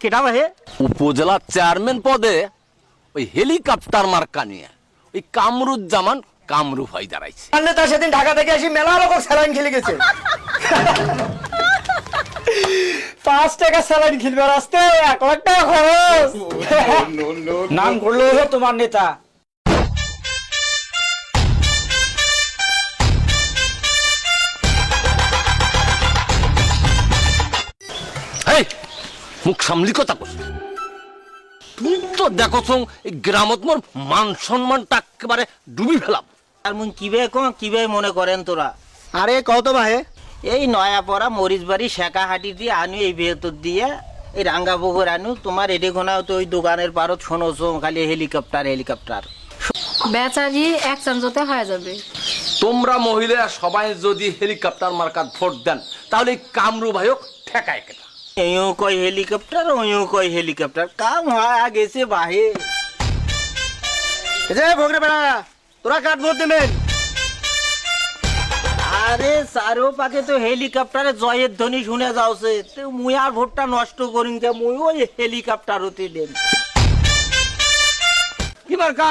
কেটা ভাই? উপজেলা চেয়ারম্যান পদে ওই হেলিকপ্টার মার্কা নিয়ে ওই কামরুজ্জামান কামরু ভাই দাঁড়াইছে। তার সেদিন ঢাকা থেকে এসে মেলা রকম স্যালাইন খেলে গেছে। 5 টাকা স্যালাইন খেলবে রাস্তায় 1 লাখ টাকা খরচ। নাম করলো তোমার নেতা। এই মুখ সামলি কথা কস। তুই তো দেখো এই গ্রামত মোর মান সম্মানটা একেবারে ডুবি ফেলাম। আর মুই কিবে মনে করেন তোরা? আরে কত ভাই? এই নয়া পড়া মরিচবাড়ি শেখা হাটি দিয়ে আনু এই ভেতর দিয়ে এই রাঙ্গাপুকুর আনু তোমার এটি গোনাও তো ওই দোকানের পারত শোনোছো খালি হেলিকপ্টার। বেচারি একসাঞ্জতে হয়ে যাবে। তোমরা মহিলারা সবাই যদি হেলিকপ্টার মার্কাত ভোট দেন তাহলে এই কামরু ভাইও ঠেকায় কেটা। এও কয় হেলিকপ্টার ওইও কয় হেলিকপ্টার, কাম হয়ে গেছে বাহে। এই যে ভোগরে বেড়া তোরা কাট ভোট দেবেন। আরে সারো পাকে তো হেলিকপ্টারে জয়ের ধ্বনি শুনে যাওছে, তো মুই আর ভোটটা নষ্ট করিন যে মুই ওই হেলিকপ্টার হতে দেন। কি মার্কা?